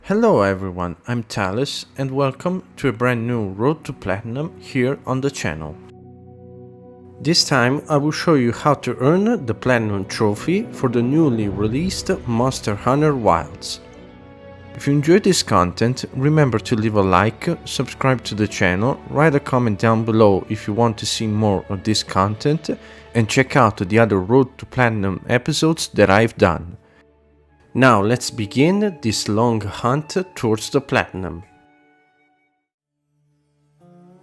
Hello everyone, I'm Talis and welcome to a brand new Road to Platinum here on the channel. This time I will show you how to earn the Platinum trophy for the newly released Monster Hunter Wilds. If you enjoyed this content, remember to leave a like, subscribe to the channel, write a comment down below if you want to see more of this content, and check out the other Road to Platinum episodes that I've done. Now let's begin this long hunt towards the Platinum.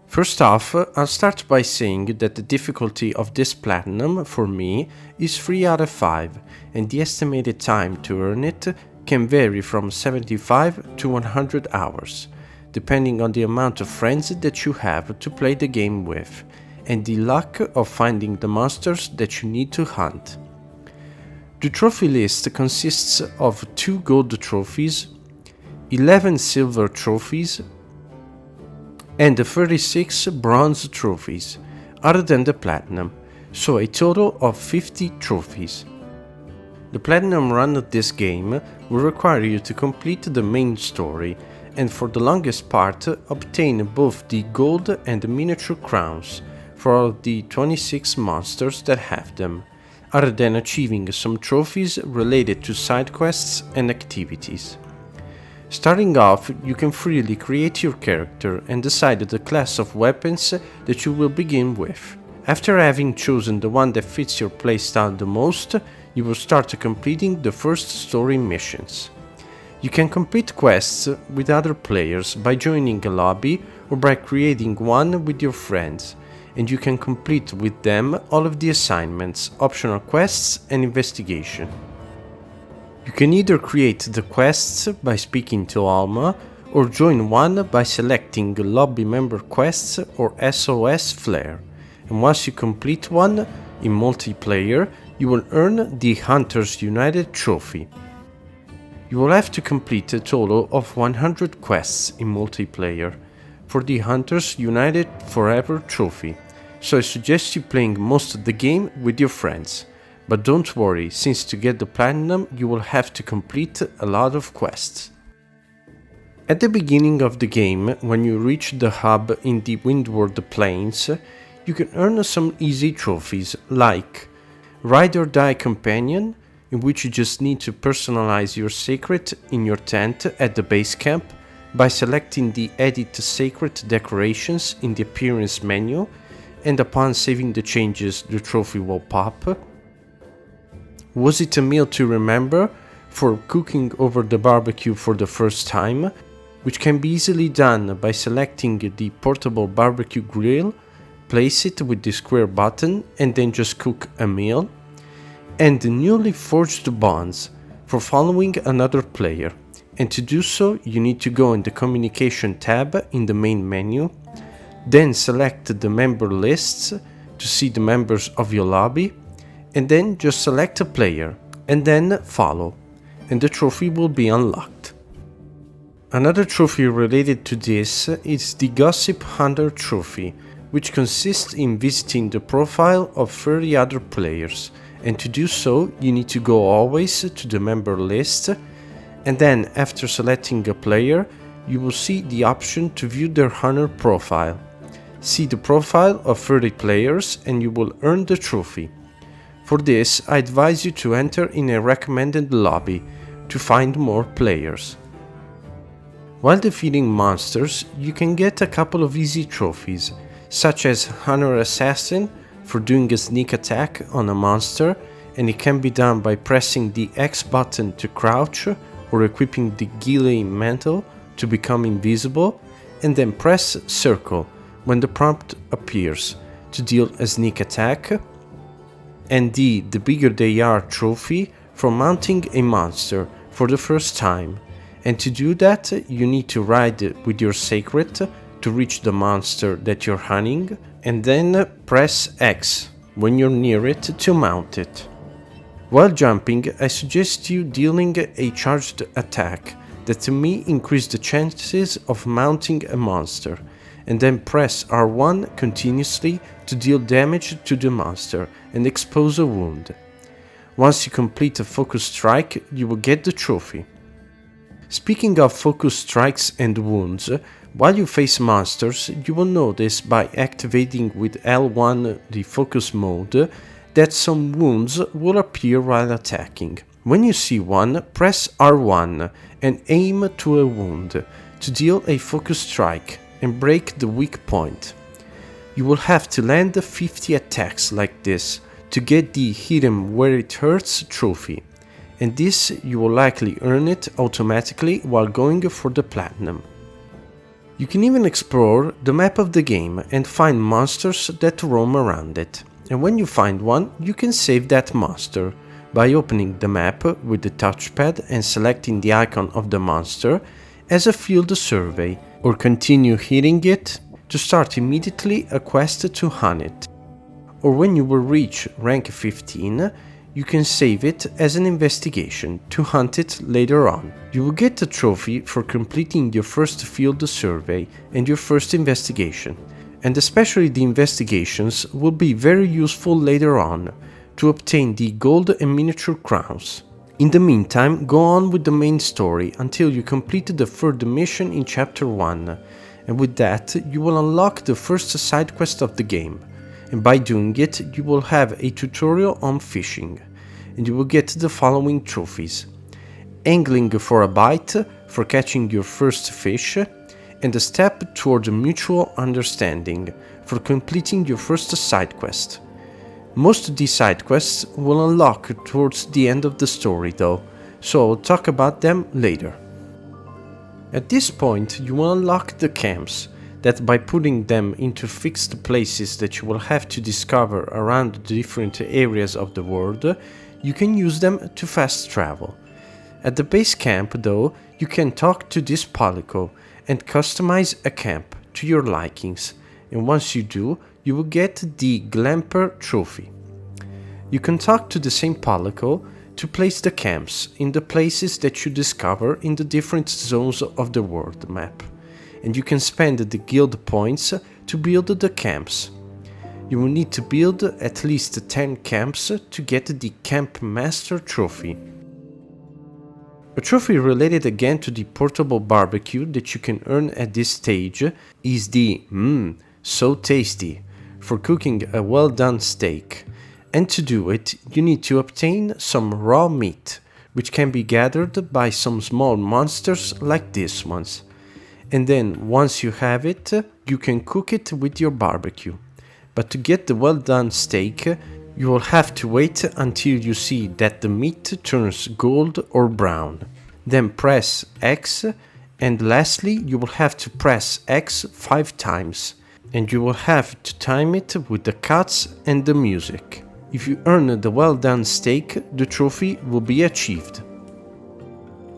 First off, I'll start by saying that the difficulty of this Platinum for me is 3 out of 5, and the estimated time to earn it can vary from 75 to 100 hours, depending on the amount of friends that you have to play the game with, and the luck of finding the monsters that you need to hunt. The trophy list consists of 2 gold trophies, 11 silver trophies, and 36 bronze trophies, other than the platinum, so a total of 50 trophies. The platinum run of this game will require you to complete the main story, and for the longest part obtain both the gold and the miniature crowns for all the 26 monsters that have them, other than achieving some trophies related to side quests and activities. Starting off, you can freely create your character and decide the class of weapons that you will begin with. After having chosen the one that fits your playstyle the most, you will start completing the first story missions. You can complete quests with other players by joining a lobby or by creating one with your friends, and you can complete with them all of the assignments, optional quests and investigation. You can either create the quests by speaking to Alma, or join one by selecting lobby member quests or SOS Flare, and once you complete one in multiplayer, you will earn the Hunters United trophy. You will have to complete a total of 100 quests in multiplayer for the Hunters United Forever trophy, so I suggest you playing most of the game with your friends. But don't worry, since to get the platinum you will have to complete a lot of quests. At the beginning of the game, when you reach the hub in the Windward Plains, you can earn some easy trophies like Ride or Die Companion, in which you just need to personalize your sacred in your tent at the base camp by selecting the Edit Sacred Decorations in the appearance menu, and upon saving the changes the trophy will pop. Was It a Meal to Remember, for cooking over the barbecue for the first time, which can be easily done by selecting the portable barbecue grill, place it with the square button and then just cook a meal. And the Newly Forged Bonds, for following another player, and to do so you need to go in the communication tab in the main menu, then select the member lists to see the members of your lobby, and then just select a player, and then follow, and the trophy will be unlocked. Another trophy related to this is the Gossip Hunter trophy, which consists in visiting the profile of 30 other players, and to do so you need to go always to the member list, and then after selecting a player you will see the option to view their hunter profile. See the profile of 30 players and you will earn the trophy. For this, I advise you to enter in a recommended lobby to find more players. While defeating monsters, you can get a couple of easy trophies, such as Hunter Assassin for doing a sneak attack on a monster, and it can be done by pressing the X button to crouch or equipping the Ghillie mantle to become invisible, and then press circle when the prompt appears to deal a sneak attack, and the Bigger They Are trophy for mounting a monster for the first time, and to do that you need to ride with your sacred to reach the monster that you're hunting, and then press X when you're near it to mount it. While jumping, I suggest you dealing a charged attack that to me increase the chances of mounting a monster, and then press R1 continuously to deal damage to the monster and expose a wound. Once you complete a focus strike, you will get the trophy. Speaking of focus strikes and wounds, while you face monsters, you will notice by activating with L1 the focus mode that some wounds will appear while attacking. When you see one, press R1 and aim to a wound to deal a focus strike and break the weak point. You will have to land 50 attacks like this to get the hit him where it hurts trophy, and this you will likely earn it automatically while going for the platinum. You can even explore the map of the game and find monsters that roam around it, and when you find one, you can save that monster by opening the map with the touchpad and selecting the icon of the monster as a field survey, or continue hitting it to start immediately a quest to hunt it. Or when you will reach rank 15, you can save it as an investigation to hunt it later on. You will get a trophy for completing your first field survey and your first investigation, and especially the investigations will be very useful later on to obtain the gold and miniature crowns. In the meantime, go on with the main story until you complete the third mission in chapter 1, and with that you will unlock the first side quest of the game. And by doing it, you will have a tutorial on fishing, and you will get the following trophies: angling for a bite for catching your first fish, and a step toward mutual understanding for completing your first side quest. Most of these side quests will unlock towards the end of the story though, so I'll talk about them later. At this point you will unlock the camps, that by putting them into fixed places that you will have to discover around the different areas of the world, you can use them to fast travel. At the base camp though, you can talk to this polyco and customize a camp to your likings, and once you do, you will get the Glamper trophy. You can talk to the same polyco to place the camps in the places that you discover in the different zones of the world map, and you can spend the guild points to build the camps. You will need to build at least 10 camps to get the Camp Master trophy. A trophy related again to the portable barbecue that you can earn at this stage is the so tasty for cooking a well done steak, and to do it you need to obtain some raw meat, which can be gathered by some small monsters like these ones. And then once you have it, you can cook it with your barbecue. But to get the well done steak, you will have to wait until you see that the meat turns gold or brown. Then press X, and lastly you will have to press X 5 times, and you will have to time it with the cuts and the music. If you earn the well done steak, the trophy will be achieved.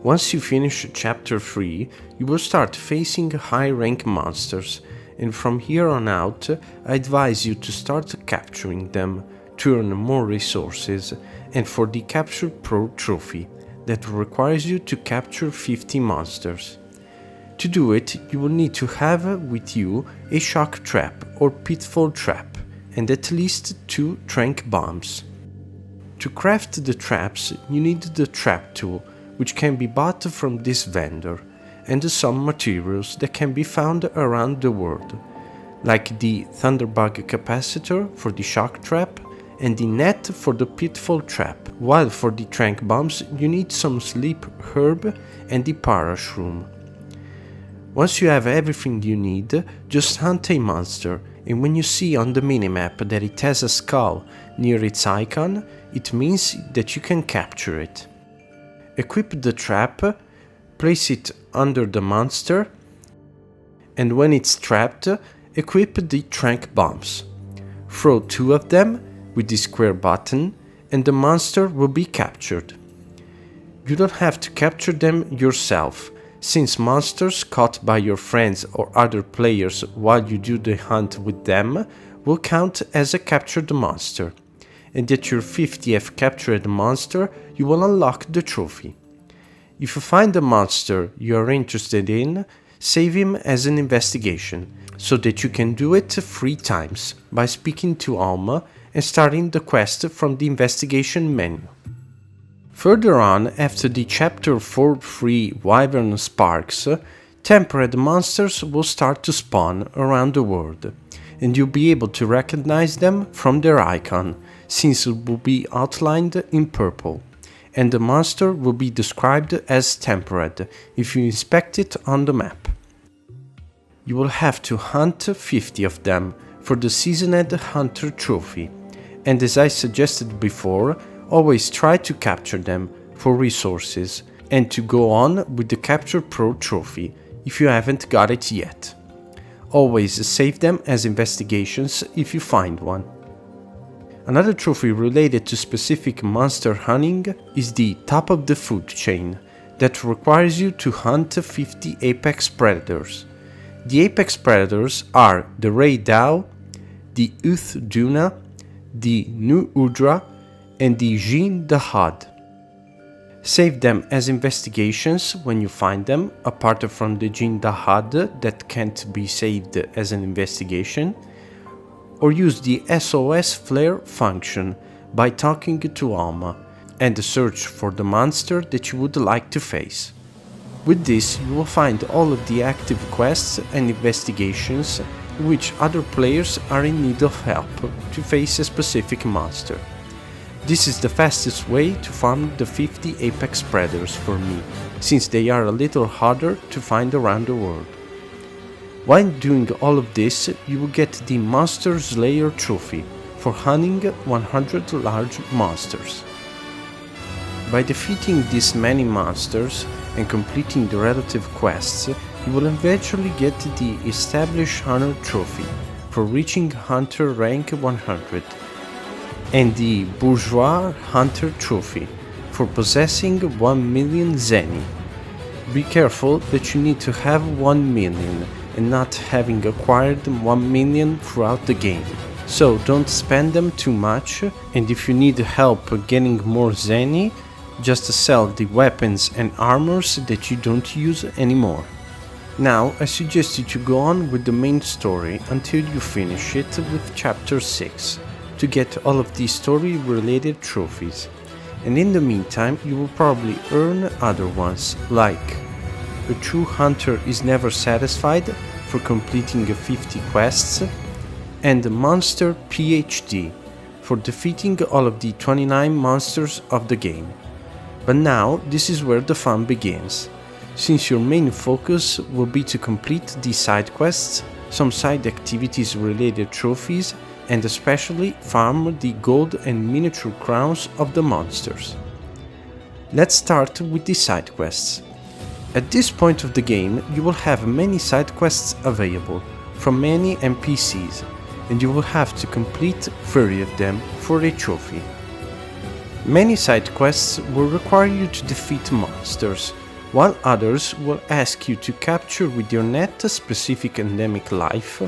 Once you finish chapter 3, you will start facing high rank monsters, and from here on out I advise you to start capturing them to earn more resources and for the Capture Pro trophy that requires you to capture 50 monsters. To do it, you will need to have with you a shock trap or pitfall trap and at least 2 trank bombs. To craft the traps, you need the trap tool, which can be bought from this vendor, and some materials that can be found around the world, like the Thunderbug capacitor for the shock trap and the net for the pitfall trap, while for the trank bombs you need some sleep herb and the parashroom. Once you have everything you need, just hunt a monster, and when you see on the minimap that it has a skull near its icon, it means that you can capture it. Equip the trap, place it under the monster, and when it's trapped, equip the trank bombs. Throw 2 of them with the square button, and the monster will be captured. You don't have to capture them yourself, since monsters caught by your friends or other players while you do the hunt with them will count as a captured monster, and at your 50th captured monster you will unlock the trophy. If you find a monster you are interested in, save him as an investigation, so that you can do it 3 times by speaking to Alma and starting the quest from the investigation menu. Further on, after the Chapter 4-3 Wyvern Sparks, tempered monsters will start to spawn around the world, and you'll be able to recognize them from their icon, since it will be outlined in purple, and the monster will be described as tempered if you inspect it on the map. You will have to hunt 50 of them for the Seasoned Hunter trophy, and as I suggested before, always try to capture them for resources and to go on with the Capture Pro trophy if you haven't got it yet. Always save them as investigations if you find one. Another trophy related to specific monster hunting is the top of the food chain that requires you to hunt 50 apex predators. The apex predators are the Ray Dow, the Uth Duna, the Nu Udra, and the Jin Dahad. Save them as investigations when you find them, apart from the Jin Dahad that can't be saved as an investigation, or use the SOS Flare function by talking to Alma and search for the monster that you would like to face. With this, you will find all of the active quests and investigations in which other players are in need of help to face a specific monster. This is the fastest way to farm the 50 apex predators for me, since they are a little harder to find around the world. While doing all of this, you will get the Monster Slayer trophy for hunting 100 large monsters. By defeating this many monsters and completing the relative quests, you will eventually get the Established Hunter trophy for reaching Hunter rank 100, and the Bourgeois Hunter trophy for possessing 1 million Zeni. Be careful that you need to have 1 million and not having acquired 1 million throughout the game. So don't spend them too much, and if you need help getting more Zeni, just sell the weapons and armors that you don't use anymore. Now I suggest you to go on with the main story until you finish it with chapter 6 to get all of the story related trophies, and in the meantime you will probably earn other ones like a true hunter is never satisfied for completing 50 quests, and the Monster PhD for defeating all of the 29 monsters of the game. But now this is where the fun begins, since your main focus will be to complete the side quests, some side activities related trophies, and especially farm the gold and miniature crowns of the monsters. Let's start with the side quests. At this point of the game, you will have many side quests available from many NPCs, and you will have to complete 30 of them for a trophy. Many side quests will require you to defeat monsters, while others will ask you to capture with your net a specific endemic life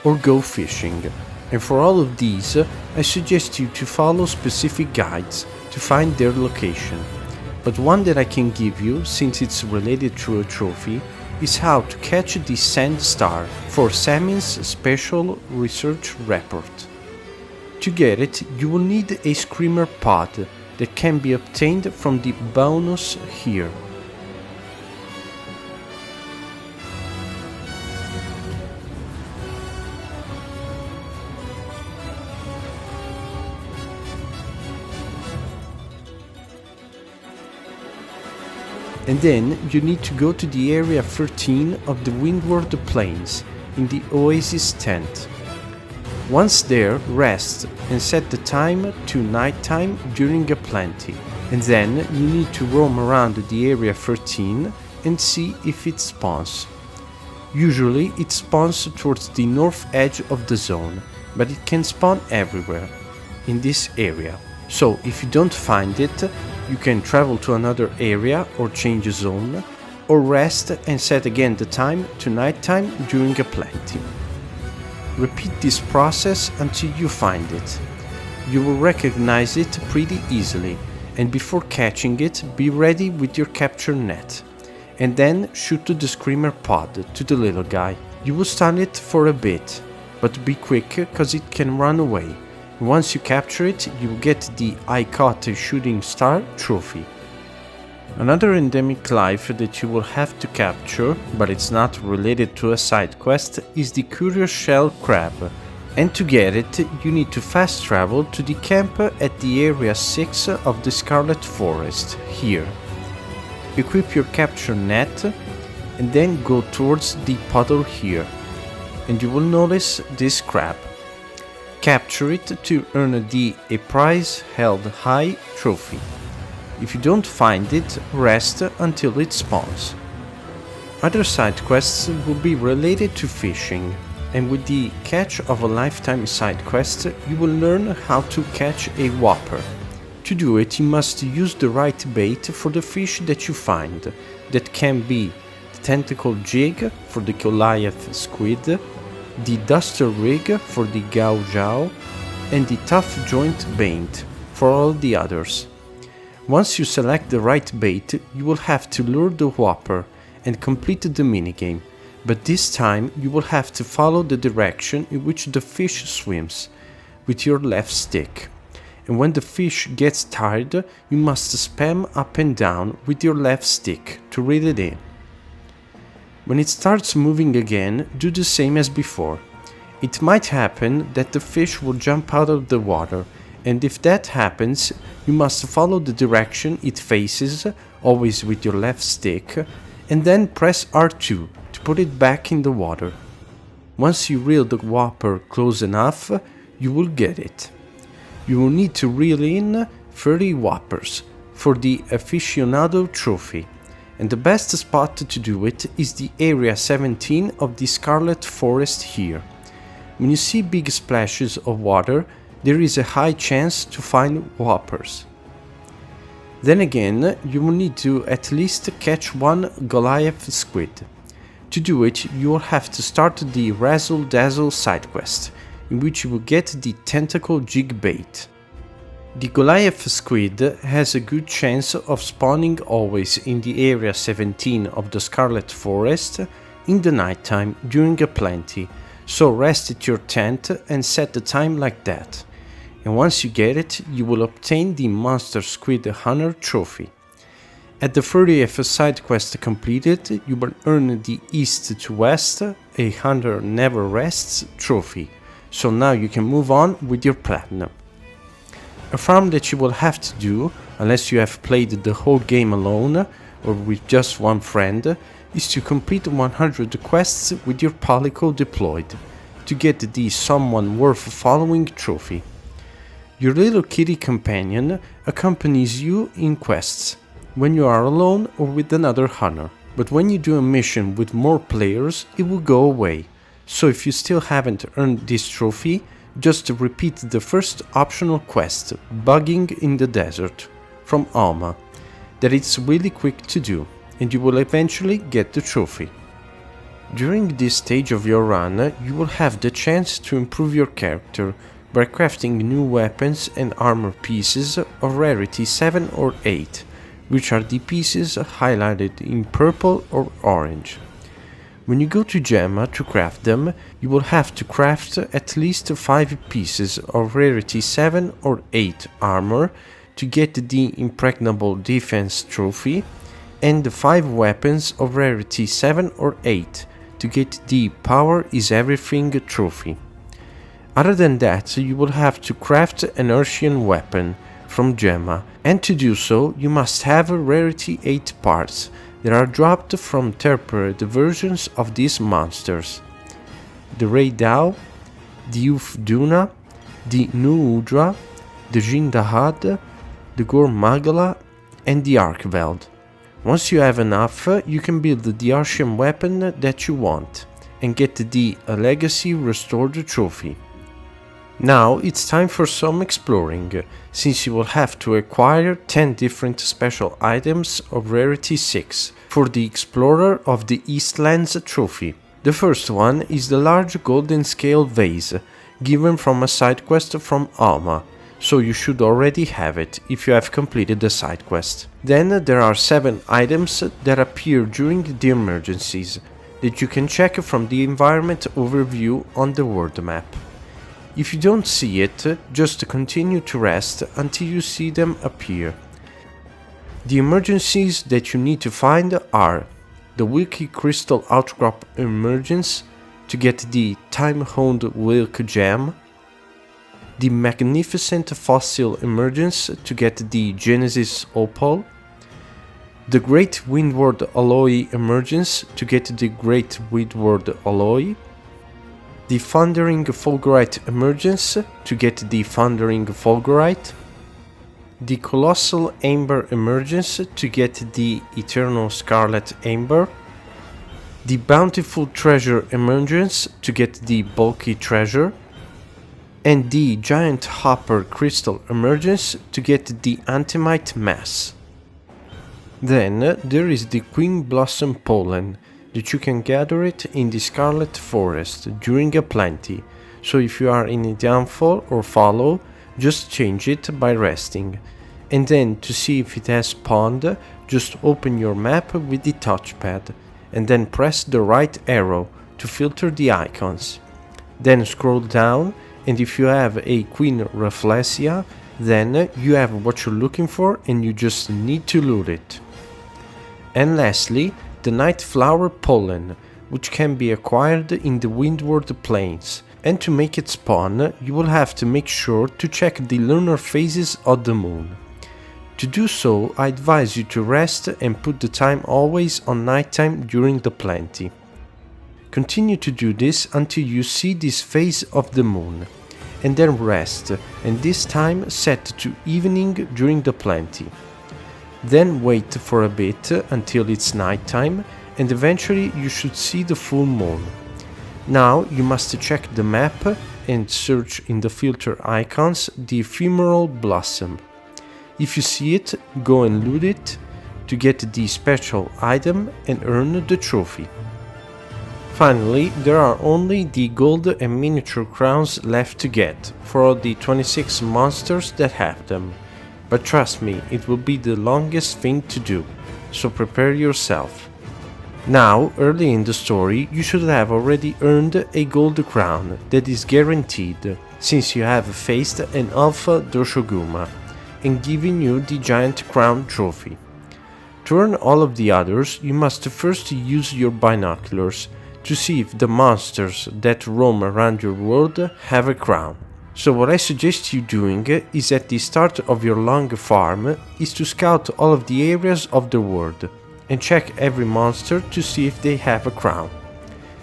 or go fishing. And for all of these, I suggest you to follow specific guides to find their location. But one that I can give you, since it's related to a trophy, is how to catch the Sand Star for Samin's special research report. To get it, you will need a Screamer pod that can be obtained from the bonus here. And then you need to go to the area 13 of the Windward Plains in the Oasis tent. Once there, rest and set the time to nighttime during a plenty, and then you need to roam around the area 13 and see if it spawns. Usually it spawns towards the north edge of the zone, but it can spawn everywhere in this area. So if you don't find it, you can travel to another area or change a zone, or rest and set again the time to nighttime during a plenty. Repeat this process until you find it. You will recognize it pretty easily, and before catching it, be ready with your capture net, and then shoot the Screamer pod to the little guy. You will stun it for a bit, but be quick cause it can run away, Once you capture it, you will get the I Caught a Shooting Star trophy. Another endemic life that you will have to capture, but it's not related to a side quest, is the curious shell crab. And to get it, you need to fast travel to the camp at the area 6 of the Scarlet Forest, here. Equip your capture net and then go towards the puddle here, and you will notice this crab. Capture it to earn the A Prize Held High trophy. If you don't find it, rest until it spawns. Other side quests will be related to fishing, and with the Catch of a Lifetime side quest, you will learn how to catch a whopper. To do it, you must use the right bait for the fish that you find. That can be the tentacle jig for the Goliath squid, the duster rig for the Gao Jiao, and the tough joint bait for all the others. Once you select the right bait, you will have to lure the whopper and complete the minigame, but this time you will have to follow the direction in which the fish swims with your left stick. And when the fish gets tired, you must spam up and down with your left stick to reel it in. When it starts moving again, do the same as before. It might happen that the fish will jump out of the water, and if that happens, you must follow the direction it faces, always with your left stick, and then press R2 to put it back in the water. Once you reel the whopper close enough, you will get it. You will need to reel in 30 whoppers for the aficionado trophy, and the best spot to do it is the area 17 of the Scarlet Forest here. When you see big splashes of water, there is a high chance to find whoppers. Then again, you will need to at least catch one Goliath squid. To do it, you will have to start the Razzle Dazzle side quest, in which you will get the tentacle jig bait. The Goliath squid has a good chance of spawning always in the area 17 of the Scarlet Forest in the nighttime during a plenty, so rest at your tent and set the time like that. And once you get it, you will obtain the Monster Squid Hunter trophy. At the 30th side quest completed, you will earn the East to West, a Hunter Never Rests trophy, so now you can move on with your platinum. A farm that you will have to do, unless you have played the whole game alone or with just one friend, is to complete 100 quests with your Palico deployed, to get the Someone Worth Following trophy. Your little kitty companion accompanies you in quests, when you are alone or with another hunter, but when you do a mission with more players, it will go away. So if you still haven't earned this trophy, just repeat the first optional quest, Bugging in the Desert, from Alma, that it's really quick to do, and you will eventually get the trophy. During this stage of your run, you will have the chance to improve your character by crafting new weapons and armor pieces of rarity 7 or 8, which are the pieces highlighted in purple or orange. When you go to Gemma to craft them, you will have to craft at least 5 pieces of rarity 7 or 8 armor to get the Impregnable Defense trophy, and 5 weapons of rarity 7 or 8 to get the Power is Everything trophy. Other than that, you will have to craft an Urshian weapon from Gemma, and to do so you must have rarity 8 parts that are dropped from tempered versions of these monsters: the Rei Dao, the Ufduna, the Nuudra, the Jindahad, the Gormagala, and the Arkveld. Once you have enough, you can build the Urshian weapon that you want and get the Legacy Restored trophy. Now it's time for some exploring, since you will have to acquire 10 different special items of rarity 6 for the Explorer of the Eastlands trophy. The first one is the large golden scale vase, given from a side quest from Alma, so you should already have it if you have completed the side quest. Then there are 7 items that appear during the emergencies, that you can check from the environment overview on the world map. If you don't see it, just continue to rest until you see them appear. The emergencies that you need to find are the Wilky Crystal Outcrop Emergence to get the Time-Honed Wilk Gem, the Magnificent Fossil Emergence to get the Genesis Opal, the Great Windward Alloy Emergence to get the Great Windward Alloy, the Thundering Fulgurite Emergence to get the Thundering Fulgurite, the Colossal Amber Emergence to get the Eternal Scarlet Amber, the Bountiful Treasure Emergence to get the Bulky Treasure, and the Giant Hopper Crystal Emergence to get the Antimite Mass. Then there is the Queen Blossom Pollen, that you can gather it in the Scarlet Forest during a plenty, so if you are in a downfall or follow, just change it by resting. And then to see if it has spawned, just open your map with the touchpad, and then press the right arrow to filter the icons. Then scroll down, and if you have a Queen Rafflesia, then you have what you're looking for and you just need to loot it. And lastly, the Night Flower Pollen, which can be acquired in the Windward Plains, and to make it spawn, you will have to make sure to check the lunar phases of the moon. To do so, I advise you to rest and put the time always on nighttime during the plenty. Continue to do this until you see this phase of the moon, and then rest, and this time set to evening during the plenty. Then wait for a bit until it's nighttime, and eventually you should see the full moon. Now you must check the map and search in the filter icons the Ephemeral Blossom. If you see it, go and loot it to get the special item and earn the trophy. Finally, there are only the gold and miniature crowns left to get for the 26 monsters that have them. But trust me, it will be the longest thing to do, so prepare yourself. Now, early in the story, you should have already earned a gold crown that is guaranteed, since you have faced an Alpha Doshoguma, and given you the Giant Crown trophy. To earn all of the others, you must first use your binoculars to see if the monsters that roam around your world have a crown. So what I suggest you doing is at the start of your long farm is to scout all of the areas of the world and check every monster to see if they have a crown.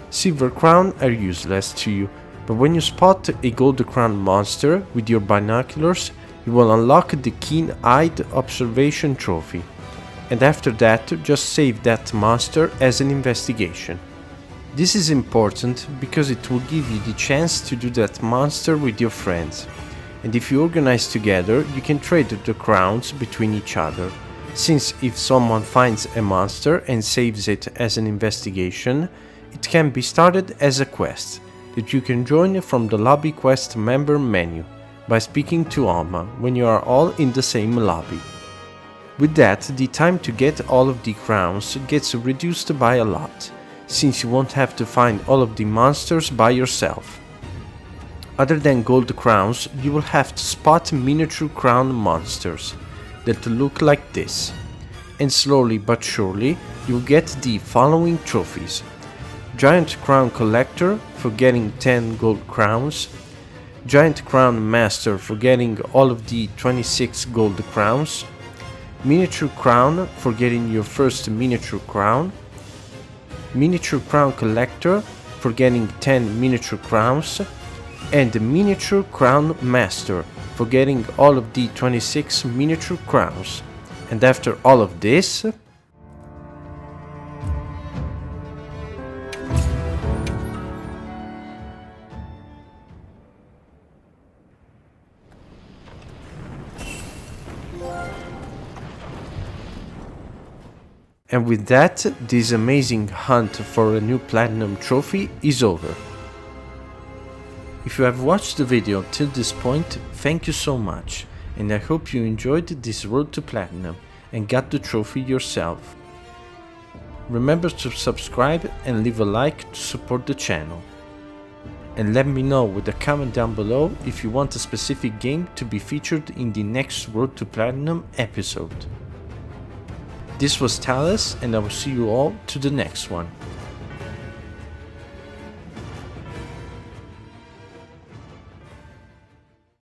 Silver crown are useless to you, but when you spot a gold crown monster with your binoculars, you will unlock the Keen-Eyed Observation trophy, and after that just save that monster as an investigation. This is important because it will give you the chance to do that monster with your friends, and if you organize together you can trade the crowns between each other, since if someone finds a monster and saves it as an investigation, it can be started as a quest that you can join from the lobby quest member menu by speaking to Alma when you are all in the same lobby. With that, the time to get all of the crowns gets reduced by a lot, since you won't have to find all of the monsters by yourself. Other than gold crowns, you will have to spot miniature crown monsters that look like this, and slowly but surely you'll get the following trophies: Giant Crown Collector for getting 10 gold crowns, Giant Crown Master for getting all of the 26 gold crowns, Miniature Crown for getting your first miniature crown, Miniature Crown Collector for getting 10 miniature crowns, and the Miniature Crown Master for getting all of the 26 miniature crowns. And after all of this, and with that, this amazing hunt for a new platinum trophy is over. If you have watched the video till this point, thank you so much, and I hope you enjoyed this road to platinum and got the trophy yourself. Remember to subscribe and leave a like to support the channel. and let me know with a comment down below if you want a specific game to be featured in the next Road to Platinum episode. This was Talis, and I will see you all to the next one.